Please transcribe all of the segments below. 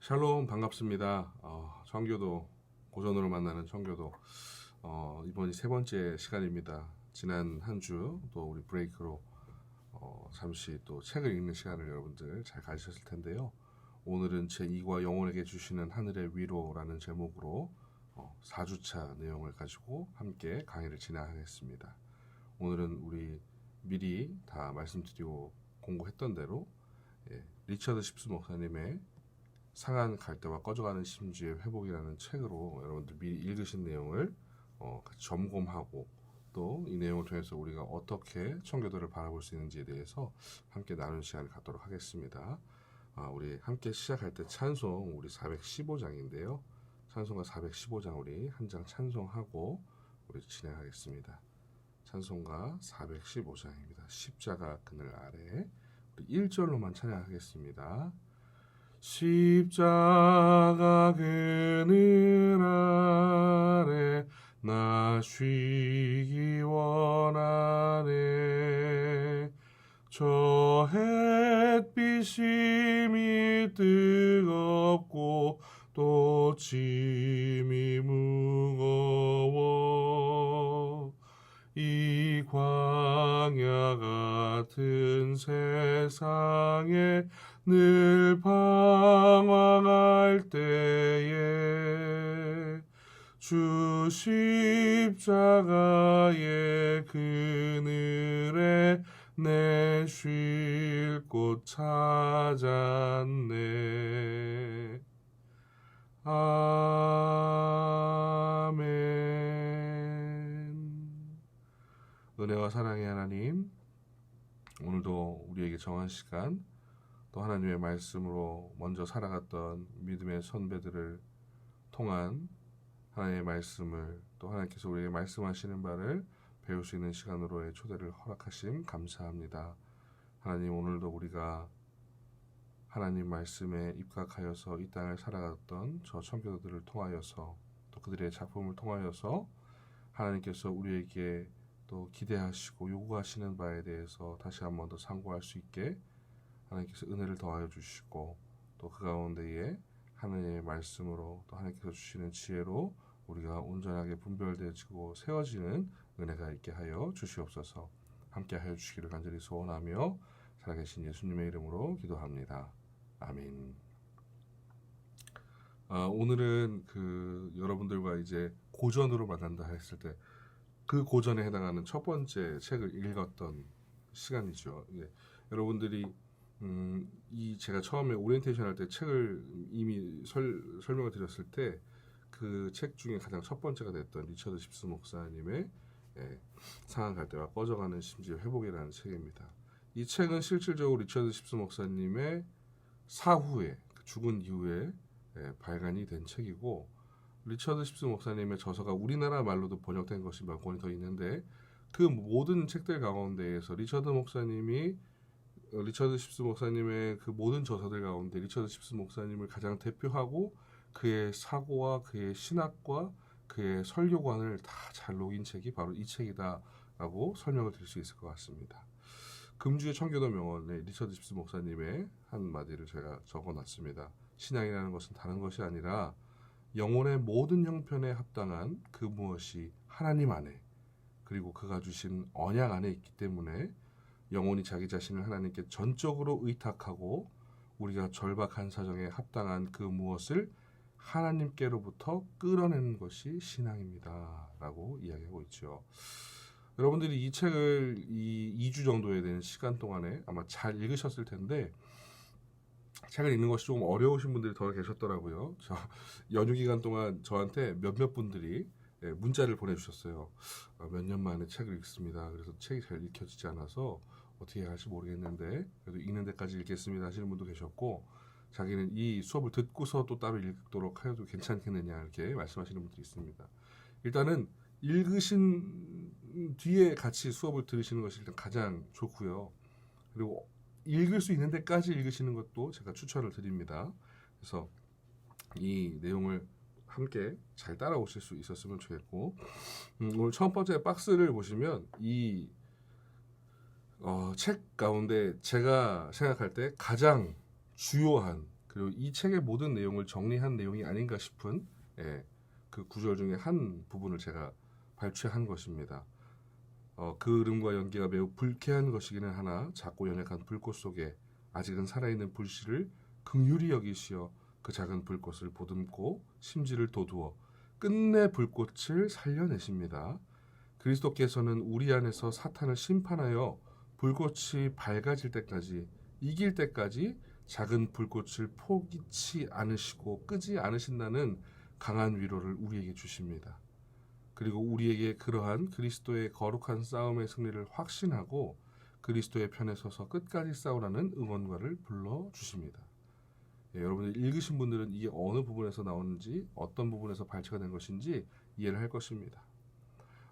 샬롬 반갑습니다. 청교도 고전으로 만나는 청교도 이번이 세 번째 시간입니다. 지난 한 주 또 우리 브레이크로 잠시 또 책을 읽는 시간을 여러분들 잘 가지셨을 텐데요. 오늘은 제2과 영혼에게 주시는 하늘의 위로라는 제목으로 4주차 내용을 가지고 함께 강의를 진행하겠습니다. 오늘은 우리 미리 다 말씀드리고 공부했던 대로 리처드 십스 목사님의 상한 갈대와 꺼져가는 심지의 회복이라는 책으로 여러분들 미리 읽으신 내용을 같이 점검하고 또 이 내용을 통해서 우리가 어떻게 청교도를 바라볼 수 있는지에 대해서 함께 나누는 시간을 갖도록 하겠습니다. 우리 함께 시작할 때 찬송 우리 415장인데요. 찬송가 415장 우리 한 장 찬송하고 우리 진행하겠습니다. 찬송가 415장입니다. 십자가 그늘 아래 우리 1절로만 찬양하겠습니다. 십자가 그늘 아래 나 쉬기 원하네. 저 햇빛이 뜨겁고 또 짐이 무거워. 이 광야 같은 세상에 늘 방황할 때에 주 십자가의 그늘에 내 쉴 곳 찾았네. 아멘. 은혜와 사랑의 하나님, 오늘도 우리에게 정한 시간 또 하나님의 말씀으로 먼저 살아갔던 믿음의 선배들을 통한 하나님의 말씀을 또 하나님께서 우리에게 말씀하시는 바를 배울 수 있는 시간으로의 초대를 허락하심 감사합니다. 하나님, 오늘도 우리가 하나님 말씀에 입각하여서 이 땅을 살아갔던 저 청교도들을 통하여서 또 그들의 작품을 통하여서 하나님께서 우리에게 또 기대하시고 요구하시는 바에 대해서 다시 한 번 더 상고할 수 있게 하나님께서 은혜를 더하여 주시고 또 그 가운데에 하나님의 말씀으로 또 하나님께서 주시는 지혜로 우리가 온전하게 분별되어지고 세워지는 은혜가 있게 하여 주시옵소서. 함께 하여 주시기를 간절히 소원하며 살아계신 예수님의 이름으로 기도합니다. 아멘. 오늘은 여러분들과 이제 고전으로 만난다 했을 때 그 고전에 해당하는 첫 번째 책을 읽었던 시간이죠. 여러분들이 제가 처음에 오리엔테이션 할 때 책을 이미 설명을 드렸을 때 그 책 중에 가장 첫 번째가 됐던 리처드 십스 목사님의 상한 갈대와 꺼져가는 심지의 회복이라는 책입니다. 이 책은 실질적으로 리처드 십스 목사님의 사후에 죽은 이후에 발간이 된 책이고, 리처드 십스 목사님의 저서가 우리나라 말로도 번역된 것이 몇 권이 더 있는데 그 모든 책들 가운데에서 리처드 십스 목사님의 그 모든 저서들 가운데 리처드 십스 목사님을 가장 대표하고 그의 사고와 그의 신학과 그의 설교관을 다 잘 녹인 책이 바로 이 책이다라고 설명을 드릴 수 있을 것 같습니다. 금주의 청교도 명언에 리처드 십스 목사님의 한마디를 제가 적어놨습니다. 신앙이라는 것은 다른 것이 아니라 영혼의 모든 형편에 합당한 그 무엇이 하나님 안에 그리고 그가 주신 언약 안에 있기 때문에 영혼이 자기 자신을 하나님께 전적으로 의탁하고 우리가 절박한 사정에 합당한 그 무엇을 하나님께로부터 끌어내는 것이 신앙입니다 라고 이야기하고 있죠. 여러분들이 이 책을 2주 정도에 되는 시간 동안에 아마 잘 읽으셨을 텐데 책을 읽는 것이 조금 어려우신 분들이 더 계셨더라고요. 연휴 기간 동안 저한테 몇몇 분들이 문자를 보내주셨어요. 몇 년 만에 책을 읽습니다. 그래서 책이 잘 읽혀지지 않아서 어떻게 해야 할지 모르겠는데 그래도 읽는 데까지 읽겠습니다 하시는 분도 계셨고, 자기는 이 수업을 듣고서 또 따로 읽도록 하여도 괜찮겠느냐 이렇게 말씀하시는 분들이 있습니다. 일단은 읽으신 뒤에 같이 수업을 들으시는 것이 일단 가장 좋고요. 그리고 읽을 수 있는 데까지 읽으시는 것도 제가 추천을 드립니다. 그래서 이 내용을 함께 잘 따라오실 수 있었으면 좋겠고, 오늘 첫 번째 박스를 보시면 이 책 가운데 제가 생각할 때 가장 주요한 그리고 이 책의 모든 내용을 정리한 내용이 아닌가 싶은 그 구절 중에 한 부분을 제가 발췌한 것입니다. 그 이름과 연기가 매우 불쾌한 것이기는 하나 작고 연약한 불꽃 속에 아직은 살아있는 불씨를 긍휼히 여기시어 그 작은 불꽃을 보듬고 심지를 돋우어 끝내 불꽃을 살려내십니다. 그리스도께서는 우리 안에서 사탄을 심판하여 불꽃이 밝아질 때까지 이길 때까지 작은 불꽃을 포기치 않으시고 끄지 않으신다는 강한 위로를 우리에게 주십니다. 그리고 우리에게 그러한 그리스도의 거룩한 싸움의 승리를 확신하고 그리스도의 편에 서서 끝까지 싸우라는 응원가를 불러주십니다. 여러분들 읽으신 분들은 이게 어느 부분에서 나오는지 어떤 부분에서 발췌가 된 것인지 이해를 할 것입니다.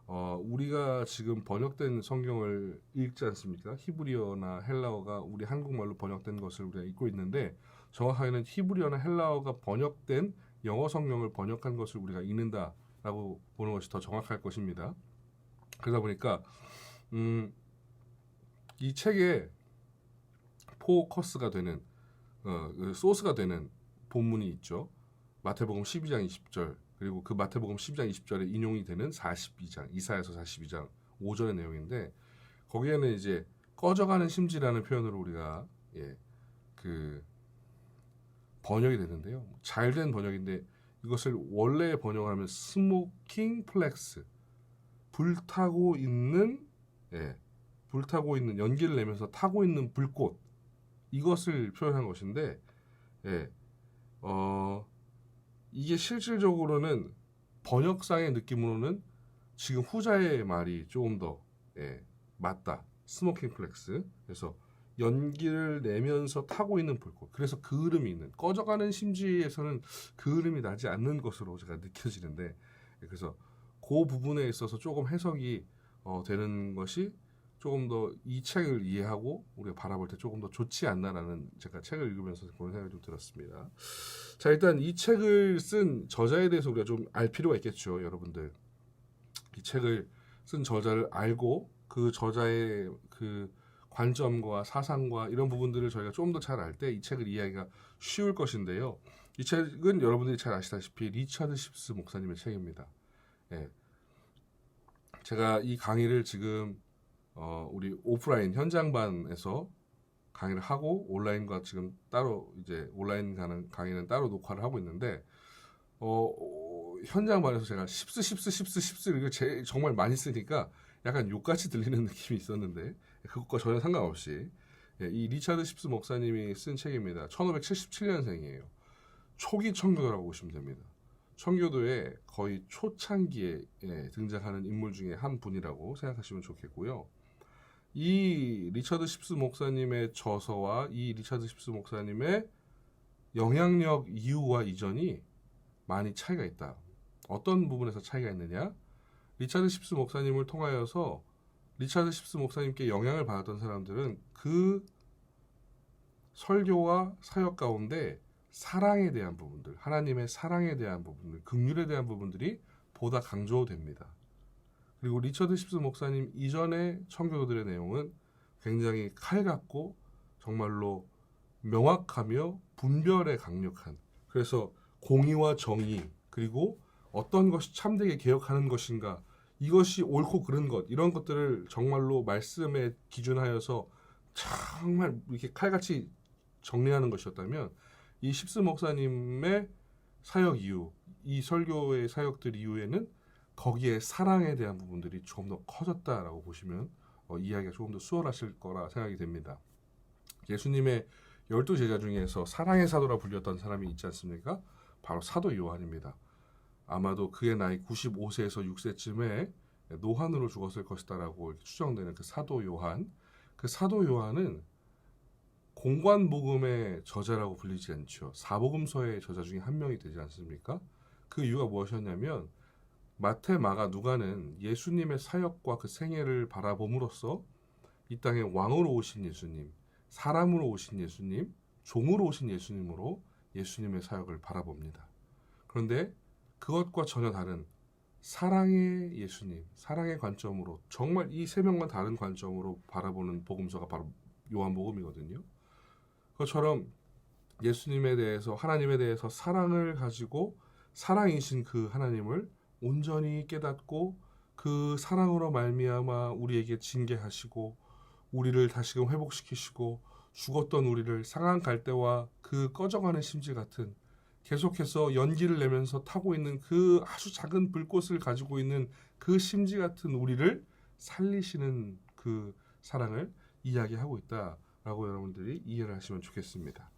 우리가 지금 번역된 성경을 읽지 않습니까? 히브리어나 헬라어가 우리 한국말로 번역된 것을 우리가 읽고 있는데 정확하게는 히브리어나 헬라어가 번역된 영어 성경을 번역한 것을 우리가 읽는다라고 보는 것이 더 정확할 것입니다. 그러다 보니까 이 책에 포커스가 되는 소스가 되는 본문이 있죠. 마태복음 12장 20절 그리고 그 마태복음 12장 20절에 인용이 되는 42장 이사야서 42장 5절의 내용인데 거기에는 이제 꺼져가는 심지라는 표현으로 우리가 그 번역이 되는데요. 잘된 번역인데 이것을 원래 번역하면 스모킹 플렉스 불타고 있는 연기를 내면서 타고 있는 불꽃 이것을 표현한 것인데 이게 실질적으로는 번역상의 느낌으로는 지금 후자의 말이 조금 더 맞다. 스모킹 플렉스. 그래서 연기를 내면서 타고 있는 불꽃. 그래서 그을음이 있는 꺼져가는 심지에서는 그을음이 나지 않는 것으로 제가 느껴지는데 그래서 그 부분에 있어서 조금 해석이 되는 것이 조금 더 이 책을 이해하고 우리가 바라볼 때 조금 더 좋지 않나라는 제가 책을 읽으면서 그런 생각이 좀 들었습니다. 자, 일단 이 책을 쓴 저자에 대해서 우리가 좀 알 필요가 있겠죠, 여러분들. 이 책을 쓴 저자를 알고 그 저자의 그 관점과 사상과 이런 부분들을 저희가 좀 더 잘 알 때 이 책을 이해하기가 쉬울 것인데요. 이 책은 여러분들이 잘 아시다시피 리처드 십스 목사님의 책입니다. 제가 이 강의를 지금 우리 오프라인 현장반에서 강의를 하고 온라인과 지금 따로 이제 온라인 가는 강의는 따로 녹화를 하고 있는데 현장반에서 제가 십스 이걸 정말 많이 쓰니까 약간 욕같이 들리는 느낌이 있었는데 그것과 전혀 상관없이 이 리처드 십스 목사님이 쓴 책입니다. 1577년생이에요. 초기 청교도라고 보시면 됩니다. 청교도의 거의 초창기에 등장하는 인물 중에 한 분이라고 생각하시면 좋겠고요. 이 리처드 십스 목사님의 저서와 이 리처드 십스 목사님의 영향력 이후와 이전이 많이 차이가 있다. 어떤 부분에서 차이가 있느냐? 리처드 십스 목사님을 통하여서 리처드 십스 목사님께 영향을 받았던 사람들은 그 설교와 사역 가운데 사랑에 대한 부분들, 하나님의 사랑에 대한 부분들, 긍휼에 대한 부분들이 보다 강조됩니다. 그리고 리처드 십스 목사님 이전의 청교도들의 내용은 굉장히 칼 같고 정말로 명확하며 분별에 강력한, 그래서 공의와 정의 그리고 어떤 것이 참되게 개혁하는 것인가, 이것이 옳고 그른 것, 이런 것들을 정말로 말씀에 기준하여서 정말 이렇게 칼같이 정리하는 것이었다면 이 십스 목사님의 사역 이후, 이 설교의 사역들 이후에는 거기에 사랑에 대한 부분들이 조금 더 커졌다라고 보시면 이야기가 조금 더 수월하실 거라 생각이 됩니다. 예수님의 12제자 중에서 사랑의 사도라 불렸던 사람이 있지 않습니까? 바로 사도 요한입니다. 아마도 그의 나이 95세에서 6세쯤에 노환으로 죽었을 것이다라고 추정되는 그 사도 요한. 그 사도 요한은 공관복음의 저자라고 불리지 않죠. 사복음서의 저자 중에 한 명이 되지 않습니까? 그 이유가 무엇이었냐면 마태, 마가, 누가는 예수님의 사역과 그 생애를 바라봄으로써 이 땅에 왕으로 오신 예수님, 사람으로 오신 예수님, 종으로 오신 예수님으로 예수님의 사역을 바라봅니다. 그런데 그것과 전혀 다른 사랑의 예수님, 사랑의 관점으로 정말 이 세 명과 다른 관점으로 바라보는 복음서가 바로 요한복음이거든요. 그것처럼 예수님에 대해서 하나님에 대해서 사랑을 가지고 사랑이신 그 하나님을 온전히 깨닫고 그 사랑으로 말미암아 우리에게 징계하시고 우리를 다시금 회복시키시고 죽었던 우리를 상한 갈대와 그 꺼져가는 심지 같은 계속해서 연기를 내면서 타고 있는 그 아주 작은 불꽃을 가지고 있는 그 심지 같은 우리를 살리시는 그 사랑을 이야기하고 있다라고 여러분들이 이해를 하시면 좋겠습니다.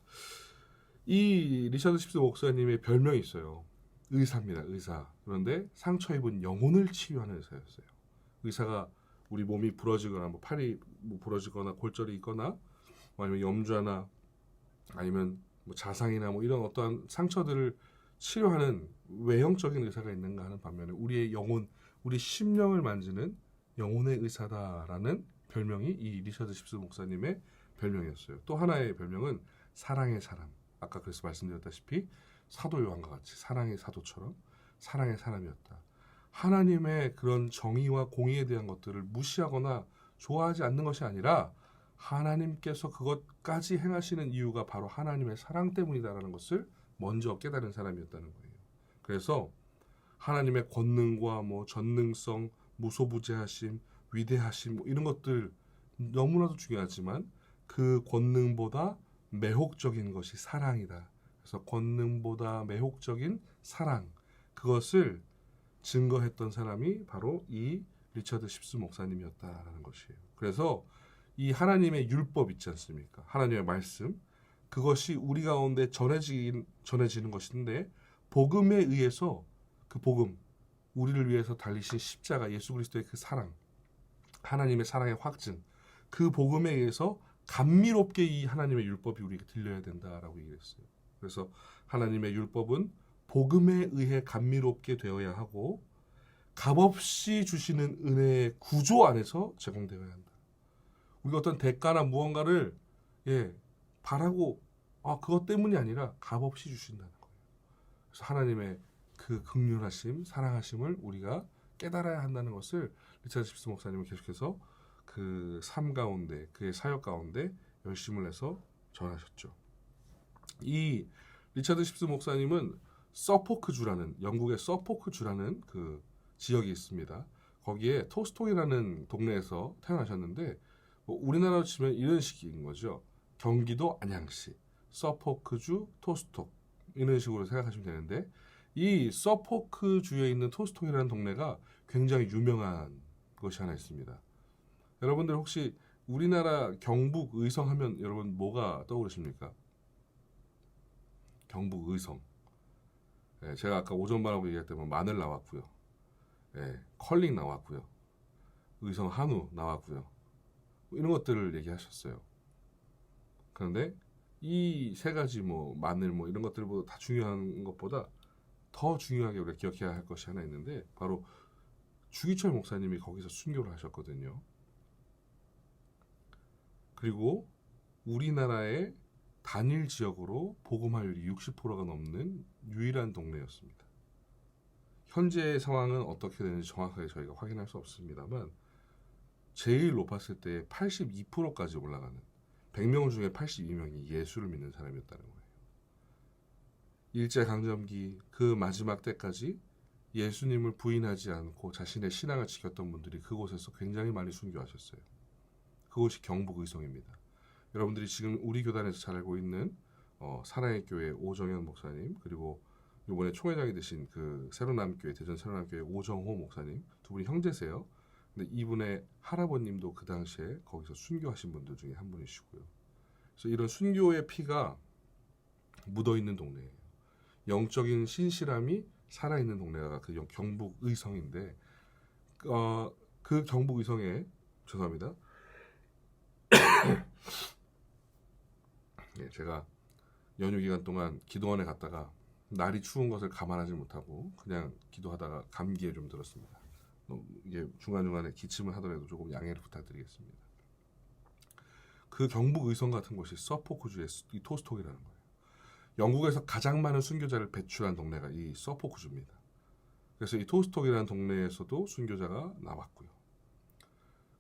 이 리처드 십스 목사님의 별명이 있어요. 의사입니다. 의사. 그런데 상처 입은 영혼을 치유하는 의사였어요. 의사가 우리 몸이 부러지거나 뭐 팔이 뭐 부러지거나 골절이 있거나 아니면 염좌나 아니면 뭐 자상이나 뭐 이런 어떠한 상처들을 치료하는 외형적인 의사가 있는가 하는 반면에 우리의 영혼, 우리 심령을 만지는 영혼의 의사다라는 별명이 이 리처드 십스 목사님의 별명이었어요. 또 하나의 별명은 사랑의 사람. 아까 그래서 말씀드렸다시피 사도 요한과 같이 사랑의 사도처럼 사랑의 사람이었다. 하나님의 그런 정의와 공의에 대한 것들을 무시하거나 좋아하지 않는 것이 아니라 하나님께서 그것까지 행하시는 이유가 바로 하나님의 사랑 때문이다라는 것을 먼저 깨달은 사람이었다는 거예요. 그래서 하나님의 권능과 뭐 전능성, 무소부재하심, 위대하심 뭐 이런 것들 너무나도 중요하지만 그 권능보다 매혹적인 것이 사랑이다. 그래서 권능보다 매혹적인 사랑, 그것을 증거했던 사람이 바로 이 리처드 십스 목사님이었다라는 것이에요. 그래서 이 하나님의 율법 있지 않습니까? 하나님의 말씀, 그것이 우리 가운데 전해지는 것인데 복음에 의해서 그 복음, 우리를 위해서 달리신 십자가 예수 그리스도의 그 사랑, 하나님의 사랑의 확증, 그 복음에 의해서 감미롭게 이 하나님의 율법이 우리에게 들려야 된다라고 얘기했어요. 그래서 하나님의 율법은 복음에 의해 감미롭게 되어야 하고 값없이 주시는 은혜의 구조 안에서 제공되어야 한다. 우리가 어떤 대가나 무언가를 바라고 그것 때문이 아니라 값없이 주신다는 거예요. 그래서 하나님의 그 긍휼하심, 사랑하심을 우리가 깨달아야 한다는 것을 리처드 십스 목사님은 계속해서 그 삶 가운데, 그의 사역 가운데 열심을 해서 전하셨죠. 이 리처드 십스 목사님은 서포크주라는 영국의 서포크주라는 그 지역이 있습니다. 거기에 토스톡이라는 동네에서 태어나셨는데 뭐 우리나라로 치면 이런 식인 거죠. 경기도 안양시, 서포크주 토스톡 이런 식으로 생각하시면 되는데 이 서포크주에 있는 토스톡이라는 동네가 굉장히 유명한 것이 하나 있습니다. 여러분들 혹시 우리나라 경북 의성 하면 여러분 뭐가 떠오르십니까? 경북 의성. 제가 아까 오전반하고 얘기할 때 마늘 나왔고요. 컬링 나왔고요. 의성 한우 나왔고요. 이런 것들을 얘기하셨어요. 그런데 이 세 가지 뭐 마늘 뭐 이런 것들보다 다 중요한 것보다 더 중요하게 우리가 기억해야 할 것이 하나 있는데 바로 주기철 목사님이 거기서 순교를 하셨거든요. 그리고 우리나라의 단일 지역으로 복음화율이 60%가 넘는 유일한 동네였습니다. 현재 상황은 어떻게 되는지 정확하게 저희가 확인할 수 없습니다만 제일 높았을 때 82%까지 올라가는 100명 중에 82명이 예수를 믿는 사람이었다는 거예요. 일제강점기 그 마지막 때까지 예수님을 부인하지 않고 자신의 신앙을 지켰던 분들이 그곳에서 굉장히 많이 순교하셨어요. 그곳이 경북 의성입니다. 여러분들이 지금 우리 교단에서 잘 알고 있는 사랑의 교회 오정현 목사님 그리고 이번에 총회장이 되신 그 새로남교회 대전 새로남교회 오정호 목사님 두 분이 형제세요. 근데 이분의 할아버님도 그 당시에 거기서 순교하신 분들 중에 한 분이시고요. 그래서 이런 순교의 피가 묻어있는 동네예요. 영적인 신실함이 살아있는 동네가 그 경북 의성인데 그 경북 의성에 죄송합니다. 제가 연휴 기간 동안 기도원에 갔다가 날이 추운 것을 감안하지 못하고 그냥 기도하다가 감기에 좀 들었습니다. 이게 중간중간에 기침을 하더라도 조금 양해를 부탁드리겠습니다. 그 경북 의성 같은 곳이 서포크주의 이 토스톡이라는 거예요. 영국에서 가장 많은 순교자를 배출한 동네가 이 서포크주입니다. 그래서 이 토스톡이라는 동네에서도 순교자가 나왔고요.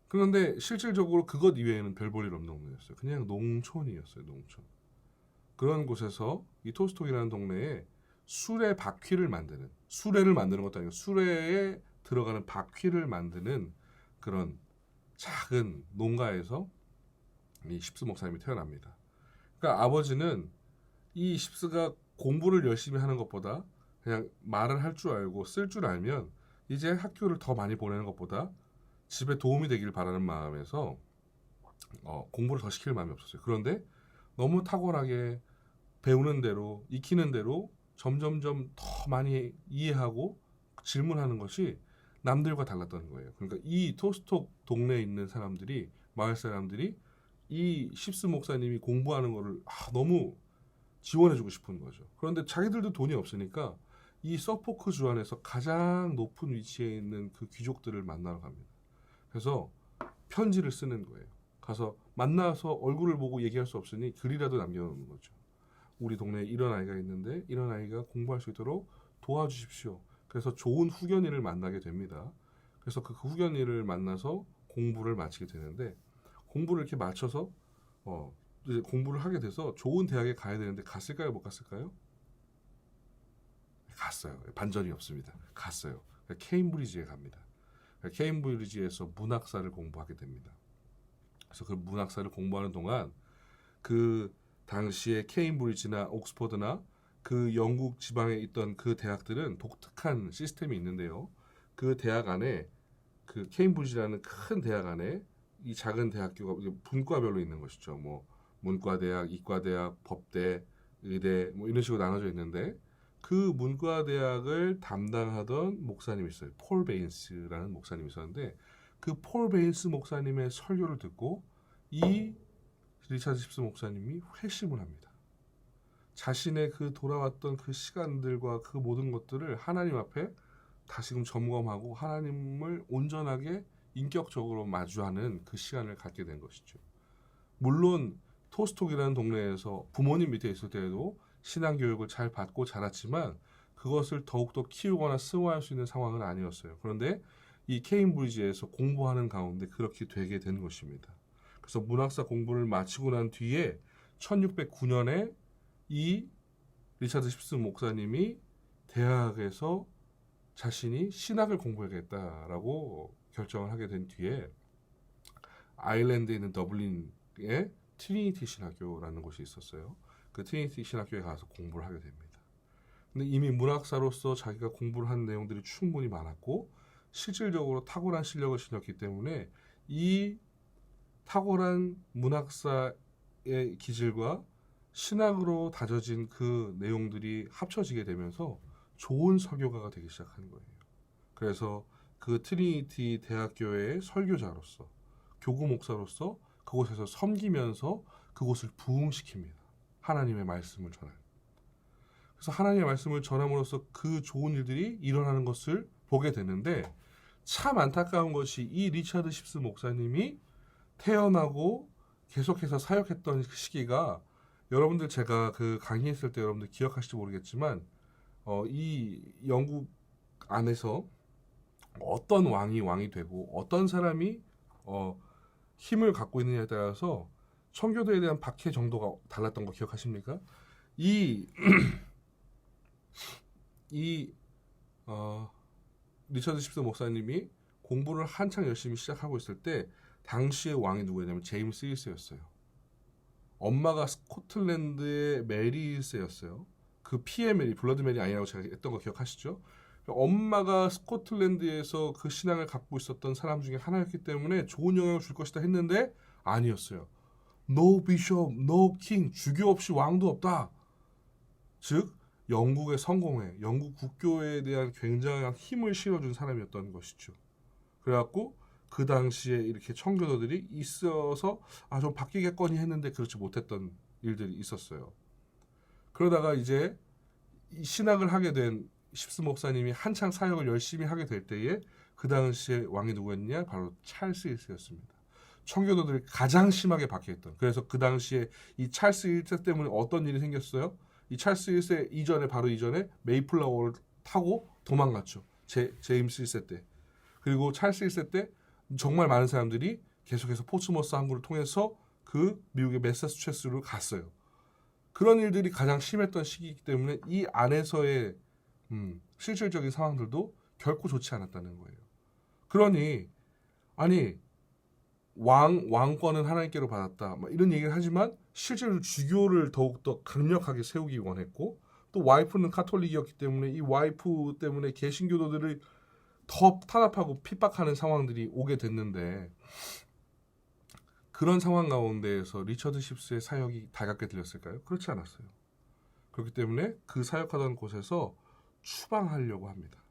그런데 실질적으로 그것 이외에는 별 볼 일 없는 동네였어요. 그냥 농촌이었어요. 농촌. 그런 곳에서 이 토스톡이라는 동네에 수레 바퀴를 만드는, 수레를 만드는 것도 아니고 수레에 들어가는 바퀴를 만드는 그런 작은 농가에서 이 십스 목사님이 태어납니다. 그러니까 아버지는 이 십스가 공부를 열심히 하는 것보다 그냥 말을 할 줄 알고 쓸 줄 알면 이제 학교를 더 많이 보내는 것보다 집에 도움이 되길 바라는 마음에서 공부를 더 시킬 마음이 없었어요. 그런데 너무 탁월하게 배우는 대로 익히는 대로 점점점 더 많이 이해하고 질문하는 것이 남들과 달랐던 거예요. 그러니까 이 토스톡 동네에 있는 사람들이, 마을 사람들이 이 십스 목사님이 공부하는 거를 너무 지원해주고 싶은 거죠. 그런데 자기들도 돈이 없으니까 이 서포크 주 안에서 가장 높은 위치에 있는 그 귀족들을 만나러 갑니다. 그래서 편지를 쓰는 거예요. 가서 만나서 얼굴을 보고 얘기할 수 없으니 글이라도 남겨놓는 거죠. 우리 동네에 이런 아이가 있는데 이런 아이가 공부할 수 있도록 도와주십시오. 그래서 좋은 후견인을 만나게 됩니다. 그래서 그 후견인을 만나서 공부를 마치게 되는데, 공부를 이렇게 마쳐서 이제 공부를 하게 돼서 좋은 대학에 가야 되는데 갔을까요? 못 갔을까요? 갔어요. 반전이 없습니다. 갔어요. 케임브리지에 갑니다. 케임브리지에서 문학사를 공부하게 됩니다. 그래서 그 문학사를 공부하는 동안 그 당시에 케임브리지나 옥스퍼드나 그 영국 지방에 있던 그 대학들은 독특한 시스템이 있는데요. 그 대학 안에, 그 케임브리지라는 큰 대학 안에 이 작은 대학교가 분과별로 있는 것이죠. 뭐 문과대학, 이과대학, 법대, 의대 뭐 이런 식으로 나눠져 있는데, 그 문과대학을 담당하던 목사님이 있어요. 폴 베인스라는 목사님이 있었는데, 그 폴 베인스 목사님의 설교를 듣고 이 리차드 십스 목사님이 회심을 합니다. 자신의 그 돌아왔던 그 시간들과 그 모든 것들을 하나님 앞에 다시금 점검하고 하나님을 온전하게 인격적으로 마주하는 그 시간을 갖게 된 것이죠. 물론 토스톡이라는 동네에서 부모님 밑에 있을 때에도 신앙교육을 잘 받고 자랐지만 그것을 더욱더 키우거나 승화할 수 있는 상황은 아니었어요. 그런데 이 케임브리지에서 공부하는 가운데 그렇게 되게 된 것입니다. 그래서 문학사 공부를 마치고 난 뒤에 1609년에 이 리차드 십스 목사님이 대학에서 자신이 신학을 공부하겠다라고 결정을 하게 된 뒤에 아일랜드에 있는 더블린에 트리니티 신학교라는 곳이 있었어요. 그 트리니티 신학교에 가서 공부를 하게 됩니다. 근데 이미 문학사로서 자기가 공부를 한 내용들이 충분히 많았고 실질적으로 탁월한 실력을 지녔기 때문에 이 탁월한 문학사의 기질과 신학으로 다져진 그 내용들이 합쳐지게 되면서 좋은 설교가가 되기 시작한 거예요. 그래서 그 트리니티 대학교의 설교자로서, 교구 목사로서 그곳에서 섬기면서 그곳을 부흥시킵니다. 하나님의 말씀을 전하는. 그래서 하나님의 말씀을 전함으로써 그 좋은 일들이 일어나는 것을 보게 되는데, 참 안타까운 것이 이 리차드 십스 목사님이 태어나고 계속해서 사역했던 그 시기가, 여러분들 제가 그 강의했을 때 여러분들 기억하실지 모르겠지만 이 영국 안에서 어떤 왕이 되고 어떤 사람이 힘을 갖고 있느냐에 따라서 청교도에 대한 박해 정도가 달랐던 거 기억하십니까? 이 리처드 십스 목사님이 공부를 한창 열심히 시작하고 있을 때 당시의 왕이 누구였냐면 제임스 1세였어요. 엄마가 스코틀랜드의 메리 1세였어요. 그 피의 메리, 블러드 메리 아니라고 제가 했던 거 기억하시죠? 엄마가 스코틀랜드에서 그 신앙을 갖고 있었던 사람 중에 하나였기 때문에 좋은 영향을 줄 것이다 했는데 아니었어요. No bishop, no king, 주교 없이 왕도 없다. 즉 영국의 성공에, 영국 국교에 대한 굉장한 힘을 실어준 사람이었던 것이죠. 그래갖고 그 당시에 이렇게 청교도들이 있어서 좀 바뀌겠거니 했는데 그렇지 못했던 일들이 있었어요. 그러다가 이제 신학을 하게 된 십스 목사님이 한창 사역을 열심히 하게 될 때에 그 당시에 왕이 누구였냐? 바로 찰스 1세였습니다. 청교도들이 가장 심하게 박해했던. 그래서 그 당시에 이 찰스 1세 때문에 어떤 일이 생겼어요? 이 찰스 1세 이전에, 바로 이전에 메이플라워를 타고 도망갔죠. 제임스 1세 때. 그리고 찰스 1세 때 정말 많은 사람들이 계속해서 포츠머스 항구를 통해서 그 미국의 매사추세츠로 갔어요. 그런 일들이 가장 심했던 시기이기 때문에 이 안에서의 실질적인 상황들도 결코 좋지 않았다는 거예요. 그러니 아니 왕권은 하나님께로 받았다 막 이런 얘기를 하지만 실제로 주교를 더욱더 강력하게 세우기 원했고 또 와이프는 카톨릭이었기 때문에 이 와이프 때문에 개신교도들을 더 탄압하고 핍박하는 상황들이 오게 됐는데 그런 상황 가운데에서 리처드 십스의 사역이 달갑게 들렸을까요? 그렇지 않았어요. 그렇기 때문에 그 사역하던 곳에서 추방하려고 합니다.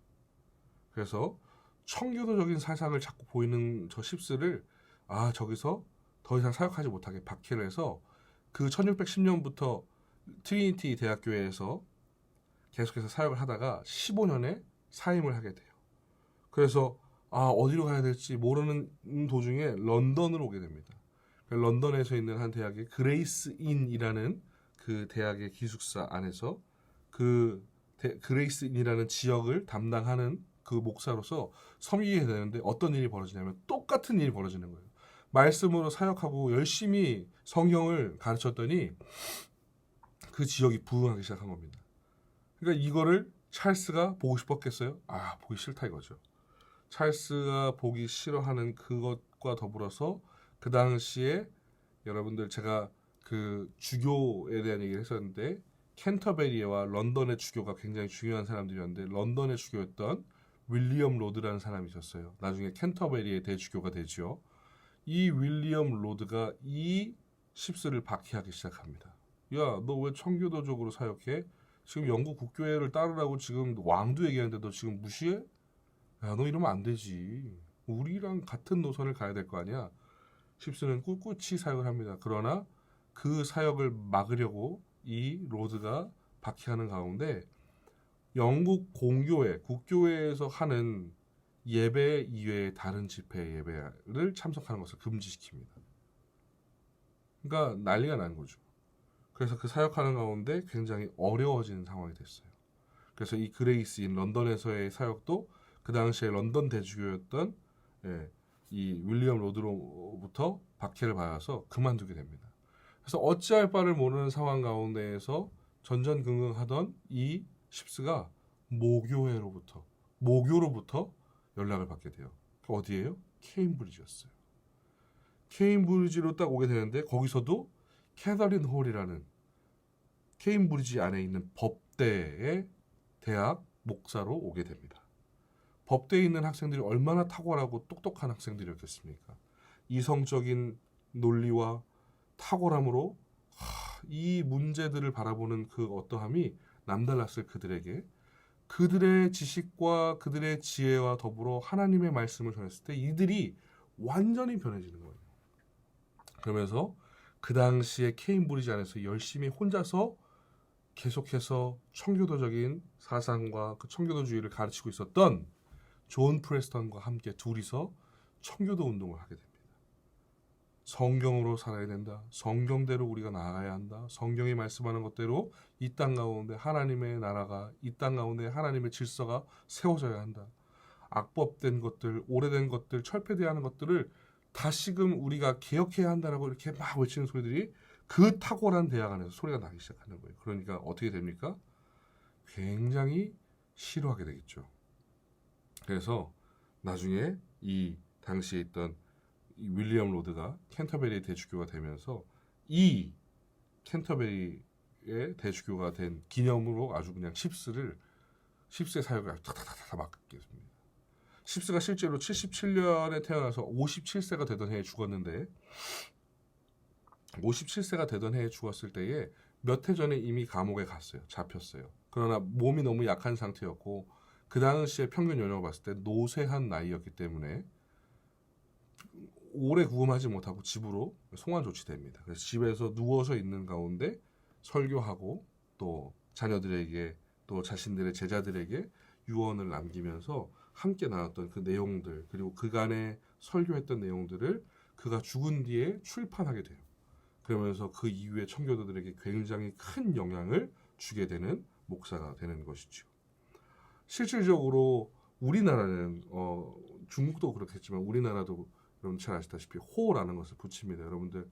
그래서 청교도적인 사상을 자꾸 보이는 저 십스를 저기서 더 이상 사역하지 못하게 박해를 해서 그 1610년부터 트리니티 대학교에서 계속해서 사역을 하다가 15년에 사임을 하게 돼요. 그래서 어디로 가야 될지 모르는 도중에 런던으로 오게 됩니다. 런던에서 있는 한 대학의 그레이스 인이라는 그 대학의 기숙사 안에서 그 그레이스 인이라는 지역을 담당하는 그 목사로서 섬기게 되는데 어떤 일이 벌어지냐면 똑같은 일이 벌어지는 거예요. 말씀으로 사역하고 열심히 성경을 가르쳤더니 그 지역이 부흥하기 시작한 겁니다. 그러니까 이거를 찰스가 보고 싶었겠어요? 보기 싫다 이거죠. 찰스가 보기 싫어하는 그것과 더불어서 그 당시에 여러분들 제가 그 주교에 대한 얘기를 했었는데 캔터베리와 런던의 주교가 굉장히 중요한 사람들이었는데 런던의 주교였던 윌리엄 로드라는 사람이 있었어요. 나중에 캔터베리의 대주교가 되죠. 이 윌리엄 로드가 이 십스를 박해하기 시작합니다. 야, 너 왜 청교도적으로 사역해? 지금 영국 국교회를 따르라고 지금 왕도 얘기하는데 너 지금 무시해? 야, 너 이러면 안 되지. 우리랑 같은 노선을 가야 될 거 아니야. 십스는 꿋꿋이 사역을 합니다. 그러나 그 사역을 막으려고 이 로드가 박해하는 가운데 영국 공교회, 국교회에서 하는 예배 이외의 다른 집회 예배를 참석하는 것을 금지시킵니다. 그러니까 난리가 난 거죠. 그래서 그 사역하는 가운데 굉장히 어려워지는 상황이 됐어요. 그래서 이 그레이스인 런던에서의 사역도 그 당시에 런던 대주교였던 이 윌리엄 로드로부터 박해를 받아서 그만두게 됩니다. 그래서 어찌할 바를 모르는 상황 가운데에서 전전긍긍하던 이 십스가 모교로부터 연락을 받게 돼요. 어디예요? 케임브리지였어요. 케임브리지로 딱 오게 되는데 거기서도 캐서린 홀이라는 케임브리지 안에 있는 법대의 대학 목사로 오게 됩니다. 법대에 있는 학생들이 얼마나 탁월하고 똑똑한 학생들이었겠습니까? 이성적인 논리와 탁월함으로 이 문제들을 바라보는 그 어떠함이 남달랐을 그들에게 그들의 지식과 그들의 지혜와 더불어 하나님의 말씀을 전했을 때 이들이 완전히 변해지는 거예요. 그러면서 그 당시에 케임브리지 안에서 열심히 혼자서 계속해서 청교도적인 사상과 그 청교도주의를 가르치고 있었던 존 프레스턴과 함께 둘이서 청교도 운동을 하게 됩니다. 성경으로 살아야 된다. 성경대로 우리가 나아가야 한다. 성경이 말씀하는 것대로 이 땅 가운데 하나님의 나라가 이 땅 가운데 하나님의 질서가 세워져야 한다. 악법된 것들, 오래된 것들, 철폐되어야 하는 것들을 다시금 우리가 개혁해야 한다라고 이렇게 막 외치는 소리들이 그 탁월한 대학 안에서 소리가 나기 시작하는 거예요. 그러니까 어떻게 됩니까? 굉장히 싫어하게 되겠죠. 그래서 나중에 이 당시에 있던 이 윌리엄 로드가 캔터베리 대주교가 되면서 이 캔터베리의 대주교가 된 기념으로 아주 그냥 십스의 사역을 탁탁탁탁 맡겼습니다. 십스가 실제로 77년에 태어나서 57세가 되던 해에 죽었는데 57세가 되던 해에 죽었을 때에 몇 해 전에 이미 감옥에 갔어요. 잡혔어요. 그러나 몸이 너무 약한 상태였고 그 당시에 평균 연령을 봤을 때 노쇠한 나이였기 때문에 오래 구금하지 못하고 집으로 송환 조치됩니다. 그래서 집에서 누워서 있는 가운데 설교하고 또 자녀들에게 또 자신들의 제자들에게 유언을 남기면서 함께 나눴던 그 내용들 그리고 그간에 설교했던 내용들을 그가 죽은 뒤에 출판하게 돼요. 그러면서 그 이후에 청교도들에게 굉장히 큰 영향을 주게 되는 목사가 되는 것이죠. 실질적으로 우리나라는 중국도 그렇겠지만 우리나라도 여러분 잘 아시다시피 호라는 것을 붙입니다. 여러분들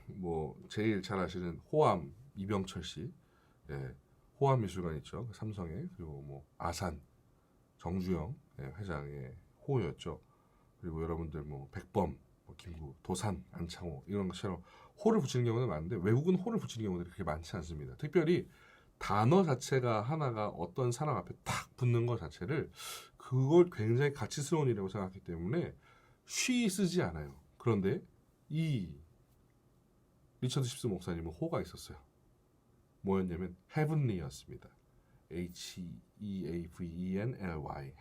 뭐 제일 잘 아시는 호암 이병철 씨, 예, 호암 미술관 있죠. 삼성에. 그리고 뭐 아산 정주영 회장의 호였죠. 그리고 여러분들 뭐 백범, 뭐 김구, 도산, 안창호 이런 것처럼 호를 붙이는 경우는 많은데 외국은 호를 붙이는 경우들이 그렇게 많지 않습니다. 특별히 단어 자체가 하나가 어떤 사람 앞에 탁 붙는 것 자체를 그걸 굉장히 가치스러운 일이라고 생각하기 때문에 쉬이 쓰지 않아요. 그런데 이 리처드 십스 목사님은 호가 있었어요. 뭐였냐면 heavenly였습니다. Heavenly,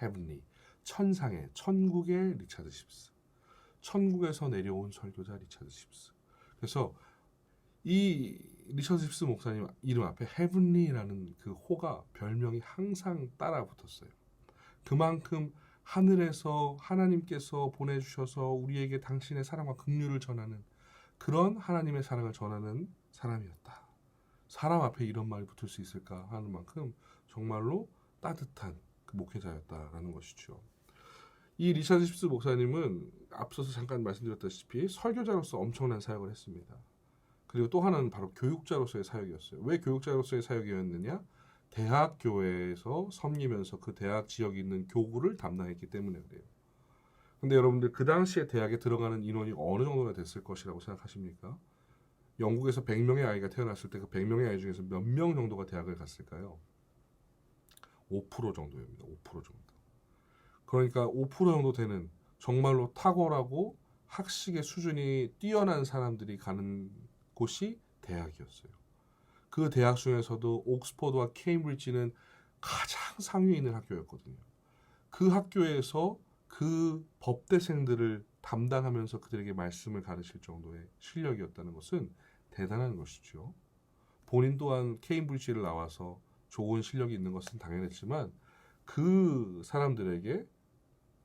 heavenly. 천상의, 천국의 리처드 십스. 천국에서 내려온 설교자 리처드 십스. 그래서 이 리처드 십스 목사님 이름 앞에 heavenly라는 그 호가 별명이 항상 따라 붙었어요. 그만큼 하늘에서 하나님께서 보내주셔서 우리에게 당신의 사랑과 긍휼을 전하는 그런 하나님의 사랑을 전하는 사람이었다. 사람 앞에 이런 말이 붙을 수 있을까 하는 만큼 정말로 따뜻한 그 목회자였다라는 것이죠. 이 리처드 십스 목사님은 앞서서 잠깐 말씀드렸다시피 설교자로서 엄청난 사역을 했습니다. 그리고 또 하나는 바로 교육자로서의 사역이었어요. 왜 교육자로서의 사역이었느냐? 대학 교회에서 섬기면서 그 대학 지역에 있는 교구를 담당했기 때문에 그래요. 근데 여러분들 그 당시에 대학에 들어가는 인원이 어느 정도나 됐을 것이라고 생각하십니까? 영국에서 100명의 아이가 태어났을 때 그 100명의 아이 중에서 몇 명 정도가 대학을 갔을까요? 5% 정도입니다. 5% 정도. 그러니까 5% 정도 되는 정말로 탁월하고 학식의 수준이 뛰어난 사람들이 가는 곳이 대학이었어요. 그 대학 중에서도 옥스퍼드와 케임브리지는 가장 상위에 있는 학교였거든요. 그 학교에서 그 법대생들을 담당하면서 그들에게 말씀을 가르칠 정도의 실력이었다는 것은 대단한 것이죠. 본인 또한 케임브리지를 나와서 좋은 실력이 있는 것은 당연했지만 그 사람들에게